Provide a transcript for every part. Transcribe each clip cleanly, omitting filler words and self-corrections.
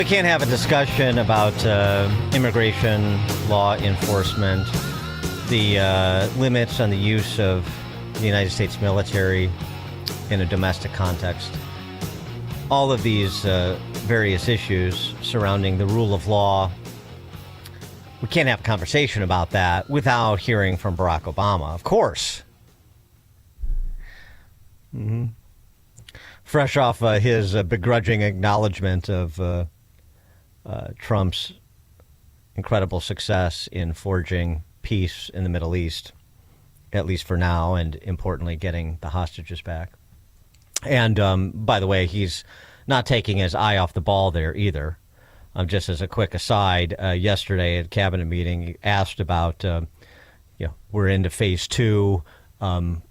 We can't have a discussion about immigration law enforcement, the limits on the use of the United States military in a domestic context. All of these various issues surrounding the rule of law. We can't have a conversation about that without hearing from Barack Obama, of course. Mm-hmm. Fresh off his begrudging acknowledgement of Trump's incredible success in forging peace in the Middle East, at least for now, and importantly, getting the hostages back. And by the way, he's not taking his eye off the ball there either. Just as a quick aside, yesterday at cabinet meeting, he asked about, we're into phase 2.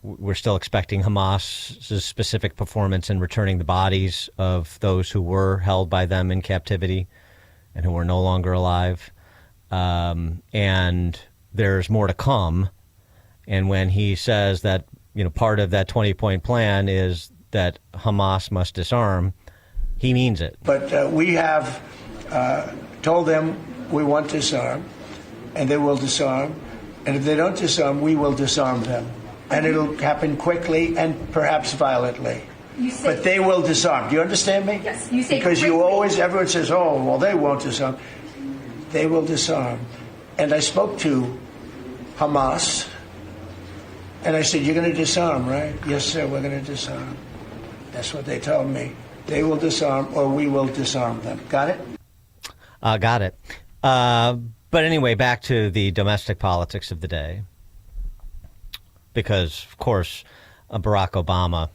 We're still expecting Hamas's specific performance in returning the bodies of those who were held by them in captivity and who are no longer alive. And there's more to come. And when he says that, part of that 20-point plan is that Hamas must disarm, he means it. But we have told them we want to disarm, and they will disarm. And if they don't disarm, we will disarm them. And it'll happen quickly and perhaps violently. But they will disarm. Do you understand me? Yes. You say because quickly. Everyone says, oh, well, they won't disarm. They will disarm. And I spoke to Hamas, and I said, you're going to disarm, right? Yes, sir, we're going to disarm. That's what they told me. They will disarm, or we will disarm them. Got it? Got it. But anyway, back to the domestic politics of the day. Because, of course, Barack Obama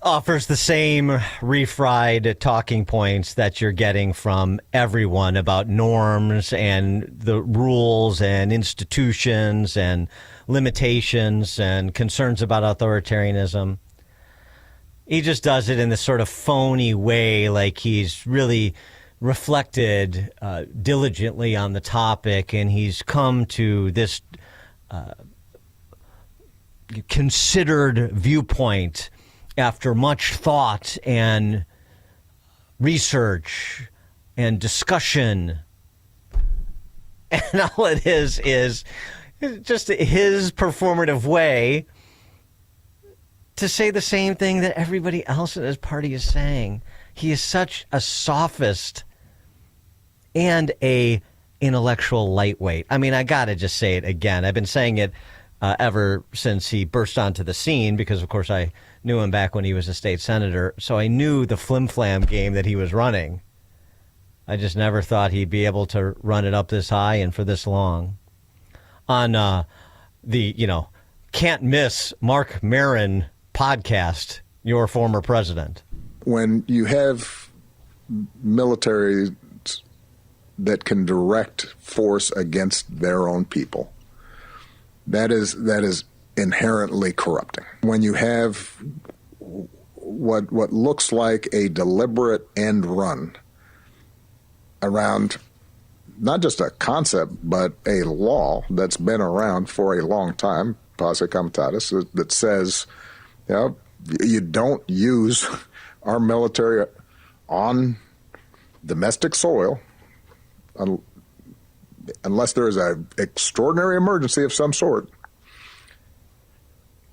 offers the same refried talking points that you're getting from everyone about norms and the rules and institutions and limitations and concerns about authoritarianism. He just does it in this sort of phony way, like he's really reflected diligently on the topic, and he's come to this considered viewpoint after much thought and research and discussion. And all it is just his performative way to say the same thing that everybody else in his party is saying. He is such a sophist and a intellectual lightweight. I mean, I got to just say it again. I've been saying it ever since he burst onto the scene because, of course, I knew him back when he was a state senator. So I knew the flim-flam game that he was running. I just never thought he'd be able to run it up this high and for this long. On the, can't miss Mark Maron podcast, your former president. When you have military that can direct force against their own people, that is inherently corrupting. When you have what looks like a deliberate end run around not just a concept, but a law that's been around for a long time, posse comitatus, that says, you don't use our military on domestic soil unless there is an extraordinary emergency of some sort.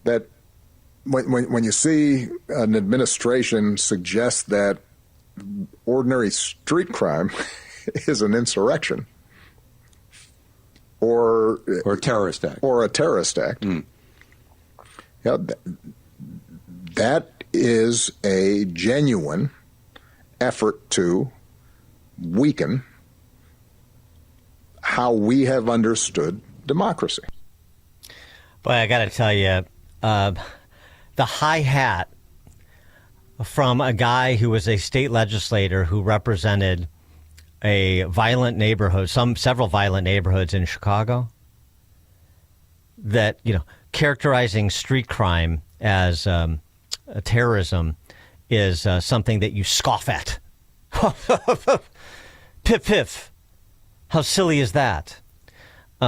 That when you see an administration suggest that ordinary street crime is an insurrection or a terrorist act, that is a genuine effort to weaken how we have understood democracy. Boy, I got to tell you, the high hat from a guy who was a state legislator who represented a violent neighborhood, several violent neighborhoods in Chicago, that, characterizing street crime as terrorism is something that you scoff at. Piff, piff. How silly is that?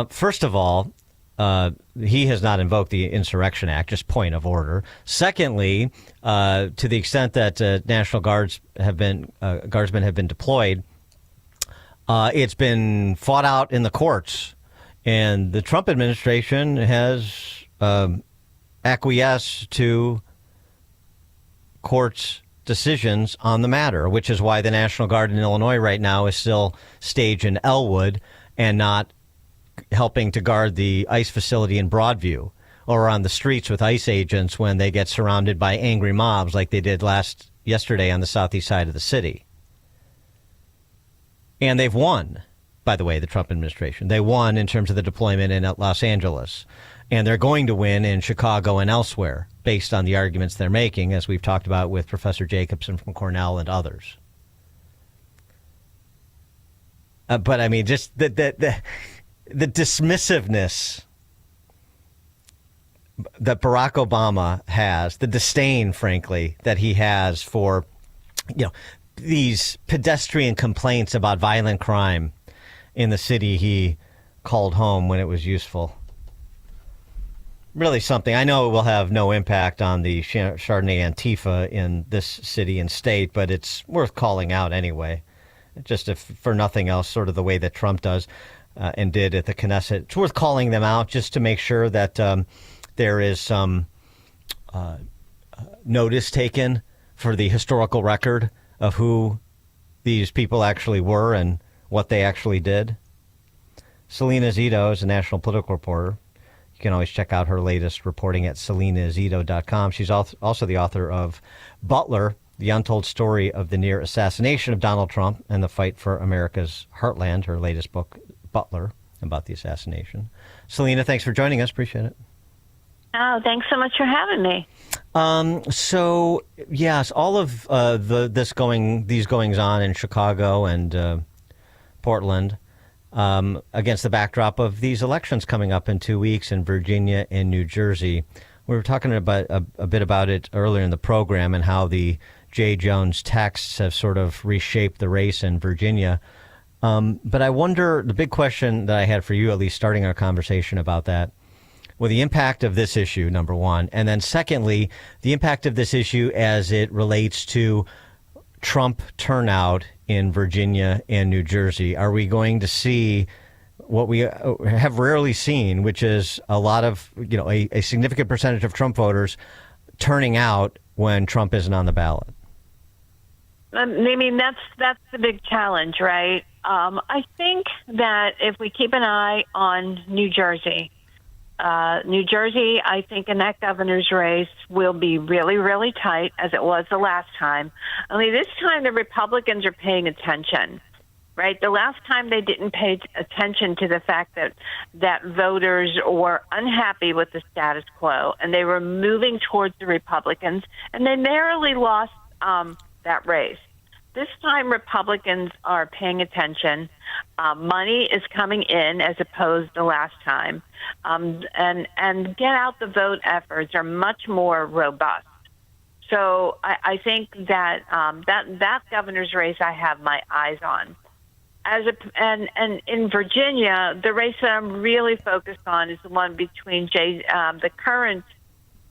First of all, he has not invoked the Insurrection Act, just point of order. Secondly, to the extent that National Guardsmen have been deployed, it's been fought out in the courts, and the Trump administration has acquiesced to courts' decisions on the matter, which is why the National Guard in Illinois right now is still staged in Elwood and not helping to guard the ICE facility in Broadview or on the streets with ICE agents when they get surrounded by angry mobs like they did yesterday on the southeast side of the city. And they've won, by the way, the Trump administration. They won in terms of the deployment in Los Angeles. And they're going to win in Chicago and elsewhere based on the arguments they're making, as we've talked about with Professor Jacobson from Cornell and others. But I mean, just the dismissiveness that Barack Obama has, the disdain, frankly, that he has for, these pedestrian complaints about violent crime in the city he called home when it was useful. Really something. I know it will have no impact on the Chardonnay Antifa in this city and state, but it's worth calling out anyway. Just for nothing else, sort of the way that Trump does and did at the Knesset. It's worth calling them out just to make sure that there is some notice taken for the historical record of who these people actually were and what they actually did. Salena Zito is a national political reporter. You can always check out her latest reporting at selenazito.com. She's also the author of Butler, The Untold Story of the Near Assassination of Donald Trump and the Fight for America's Heartland, her latest book, Butler, about the assassination. Salena, thanks for joining us. Appreciate it. Oh, thanks so much for having me. So, yes, all of these goings on in Chicago and Portland against the backdrop of these elections coming up in 2 weeks in Virginia and New Jersey. We were talking about a bit about it earlier in the program and how the J. Jones texts have sort of reshaped the race in Virginia. But I wonder, the big question that I had for you, at least starting our conversation about that, well, the impact of this issue, number one, and then secondly, the impact of this issue as it relates to Trump turnout in Virginia and New Jersey. Are we going to see what we have rarely seen, which is a lot of, a significant percentage of Trump voters turning out when Trump isn't on the ballot? I mean, that's the big challenge, right? I think that if we keep an eye on New Jersey, I think in that governor's race will be really, really tight, as it was the last time. Only this time the Republicans are paying attention, right? The last time they didn't pay attention to the fact that voters were unhappy with the status quo, and they were moving towards the Republicans, and they narrowly lost that race. This time, Republicans are paying attention. Money is coming in as opposed to last time. And get out the vote efforts are much more robust. So I think that that governor's race I have my eyes on. And in Virginia, the race that I'm really focused on is the one between the current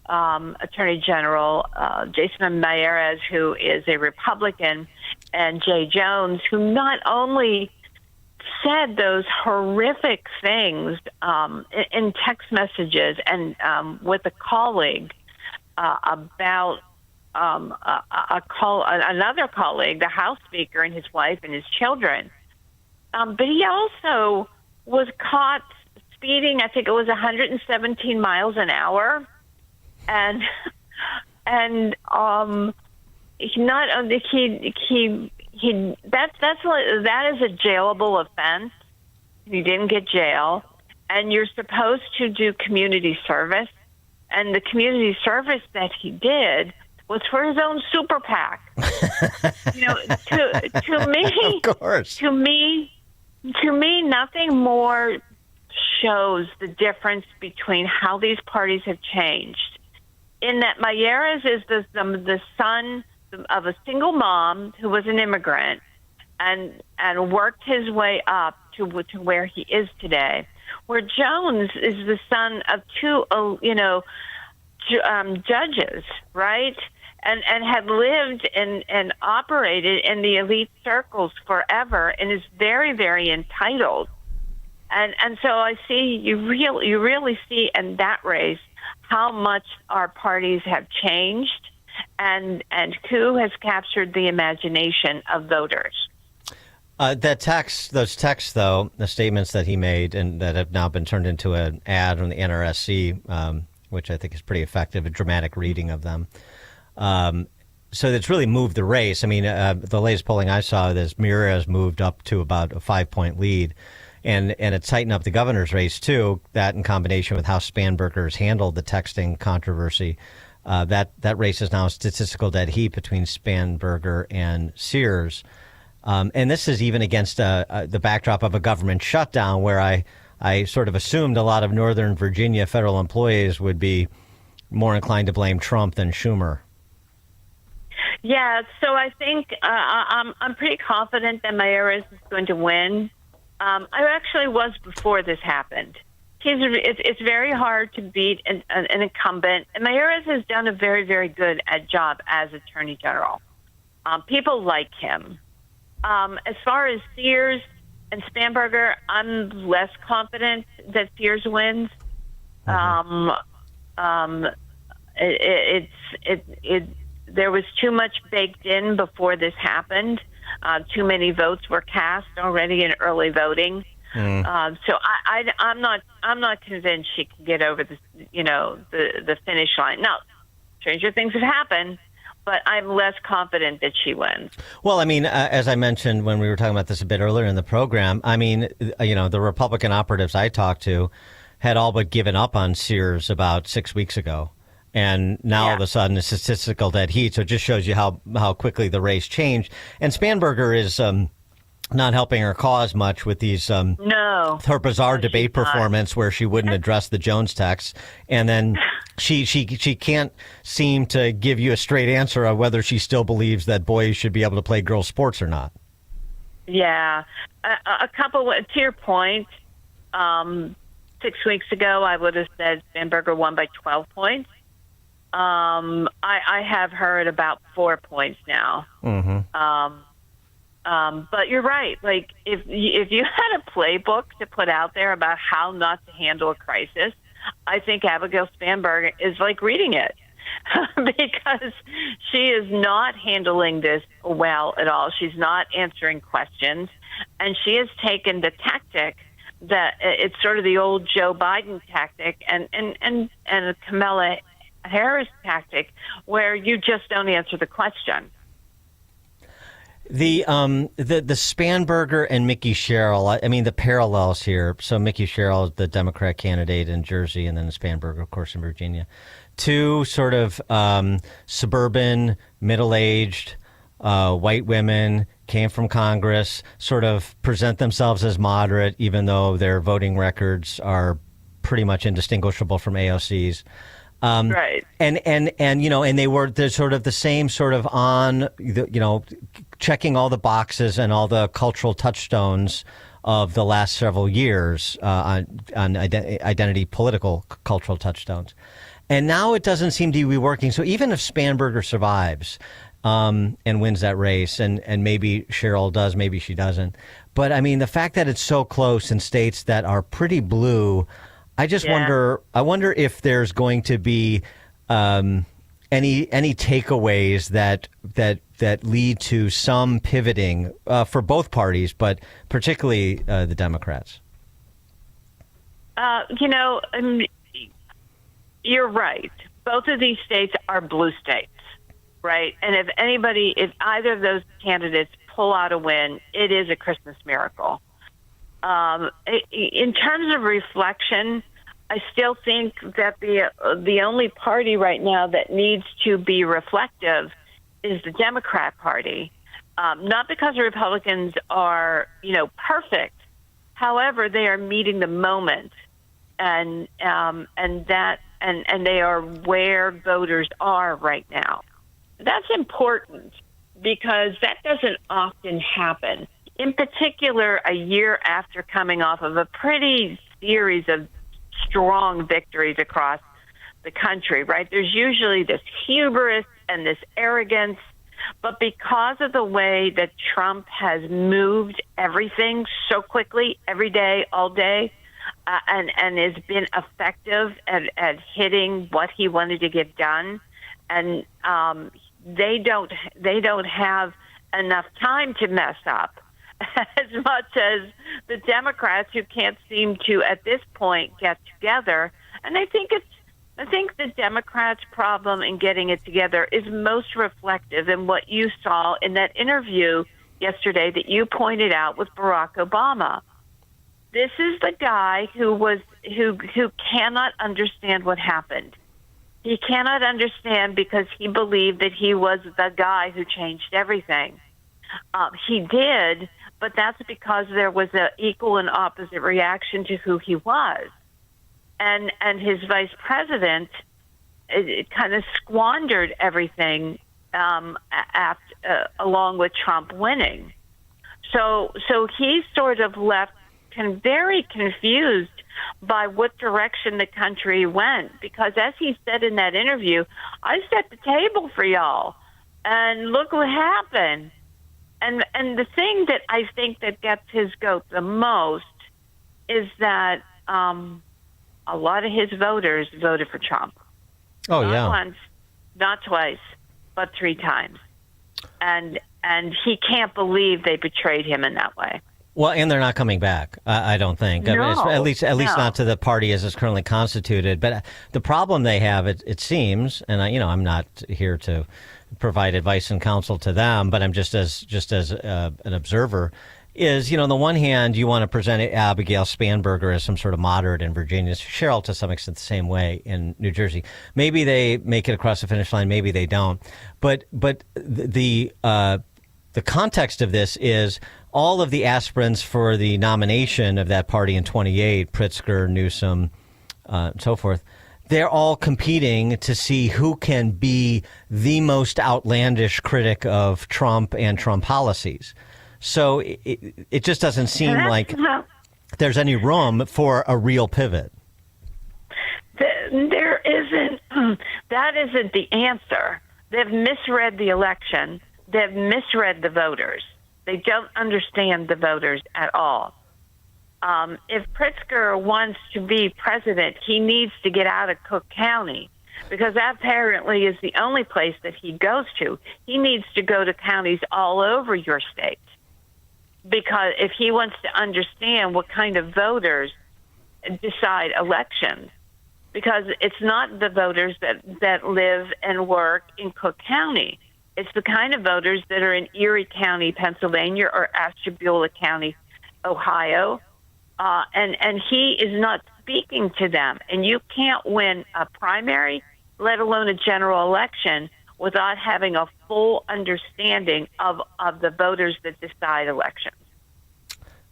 Attorney General Jason Miyares, who is a Republican, and Jay Jones, who not only said those horrific things in text messages and with a colleague about another colleague, the House Speaker, and his wife and his children. But he also was caught speeding. I think it was 117 miles an hour, and that is a jailable offense. He didn't get jail, and you're supposed to do community service, and the community service that he did was for his own super PAC. To me, of course, to me, nothing more shows the difference between how these parties have changed. In that Miyares is the son of a single mom who was an immigrant and worked his way up to where he is today, where Jones is the son of two, judges, right? And had lived and operated in the elite circles forever and is very, very entitled. And so I see you really see in that race how much our parties have changed, and Coup has captured the imagination of voters. Those texts, though, the statements that he made and that have now been turned into an ad on the NRSC, which I think is pretty effective, a dramatic reading of them. So it's really moved the race. I mean, the latest polling I saw is Mira moved up to about a 5-point lead. And it's tightened up the governor's race, too. That in combination with how Spanberger's handled the texting controversy, that race is now a statistical dead heat between Spanberger and Sears. And this is even against the backdrop of a government shutdown where I sort of assumed a lot of Northern Virginia federal employees would be more inclined to blame Trump than Schumer. Yeah, so I think I'm pretty confident that Mayeras is going to win. I actually was before this happened. It's very hard to beat an incumbent, and Mayeras has done a very, very good job as Attorney General. People like him. As far as Sears and Spanberger, I'm less confident that Sears wins. There was too much baked in before this happened. Too many votes were cast already in early voting. So I'm not convinced she can get over the finish line. Now, stranger things have happened, but I'm less confident that she wins. Well, I mean, as I mentioned when we were talking about this a bit earlier in the program, I mean, the Republican operatives I talked to had all but given up on Sears about 6 weeks ago. And now all of a sudden it's statistical dead heat. So it just shows you how quickly the race changed. And Spanberger is not helping her cause much with these her bizarre debate performance where she wouldn't address the Jones text. And then she can't seem to give you a straight answer on whether she still believes that boys should be able to play girls' sports or not. Yeah. A couple, to your point, 6 weeks ago I would have said Spanberger won by 12 points. I have her at about 4 points now. But you're right. Like if you had a playbook to put out there about how not to handle a crisis, I think Abigail Spanberger is like reading it because she is not handling this well at all. She's not answering questions, and she has taken the tactic that it's sort of the old Joe Biden tactic and Kamala Harris tactic where you just don't answer the question. The Spanberger and Mickey Sherrill, I mean, the parallels here. So Mickey Sherrill, the Democrat candidate in Jersey, and then Spanberger, of course, in Virginia. Two sort of suburban, middle-aged white women, came from Congress, sort of present themselves as moderate, even though their voting records are pretty much indistinguishable from AOC's. Right. And they were sort of the same sort of on, checking all the boxes and all the cultural touchstones of the last several years on identity, political, cultural touchstones. And now it doesn't seem to be working. So even if Spanberger survives and wins that race, and maybe Cheryl does, maybe she doesn't. But, I mean, the fact that it's so close in states that are pretty blue, I just wonder if there's going to be any takeaways that lead to some pivoting for both parties, but particularly the Democrats. You're right. Both of these states are blue states, right? And if either of those candidates pull out a win, it is a Christmas miracle. In terms of reflection, I still think that the only party right now that needs to be reflective is the Democrat Party. Not because the Republicans are, perfect. However, they are meeting the moment, and they are where voters are right now. That's important because that doesn't often happen. In particular, a year after coming off of a pretty series of strong victories across the country, right? There's usually this hubris and this arrogance, but because of the way that Trump has moved everything so quickly, every day, all day, and has been effective at hitting what he wanted to get done, and they don't have enough time to mess up as much as the Democrats, who can't seem to at this point get together. And I think the Democrats' problem in getting it together is most reflective in what you saw in that interview yesterday that you pointed out with Barack Obama. This is the guy who cannot understand what happened. He cannot understand because he believed that he was the guy who changed everything. He did, but that's because there was an equal and opposite reaction to who he was. And his vice president it kind of squandered everything along with Trump winning. So he's sort of left very confused by what direction the country went, because as he said in that interview, I set the table for y'all, and look what happened. And the thing that I think that gets his goat the most is that a lot of his voters voted for Trump. Oh, not yeah. Not once, not twice, but 3 times. And he can't believe they betrayed him in that way. Well, and they're not coming back, I don't think. No, I mean, at least no. not to the party as it's currently constituted. But the problem they have, it seems, and I'm not here to provide advice and counsel to them, but I'm just as an observer, is, on the one hand, you want to present Abigail Spanberger as some sort of moderate in Virginia. Cheryl, to some extent, the same way in New Jersey. Maybe they make it across the finish line. Maybe they don't. But the context of this is all of the aspirants for the nomination of that party in 28, Pritzker, Newsom, and so forth, they're all competing to see who can be the most outlandish critic of Trump and Trump policies. So it just doesn't seem like there's any room for a real pivot. There isn't. That isn't the answer. They've misread the election. They've misread the voters. They don't understand the voters at all. If Pritzker wants to be president, he needs to get out of Cook County, because that apparently is the only place that he goes to. He needs to go to counties all over your state, because if he wants to understand what kind of voters decide elections, because it's not the voters that live and work in Cook County. It's the kind of voters that are in Erie County, Pennsylvania, or Ashtabula County, Ohio. And he is not speaking to them. And you can't win a primary, let alone a general election, without having a full understanding of the voters that decide elections.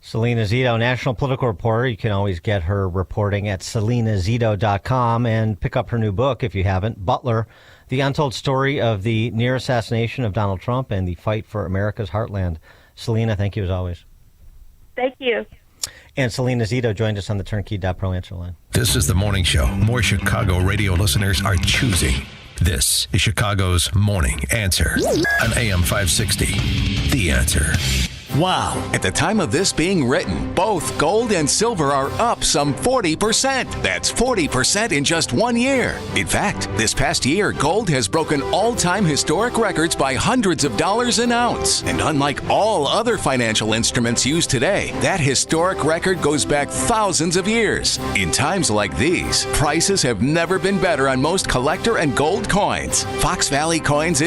Salena Zito, national political reporter. You can always get her reporting at selenazito.com and pick up her new book if you haven't, Butler, The Untold Story of the Near Assassination of Donald Trump and the Fight for America's Heartland. Salena, thank you as always. Thank you. And Salena Zito joined us on the Turnkey.pro answer line. This is the morning show more Chicago radio listeners are choosing. This is Chicago's Morning Answer on AM 560. The Answer. Wow. At the time of this being written, both gold and silver are up some 40%. That's 40% in just 1 year. In fact, this past year, gold has broken all-time historic records by hundreds of dollars an ounce. And unlike all other financial instruments used today, that historic record goes back thousands of years. In times like these, prices have never been better on most collector and gold coins. Fox Valley Coins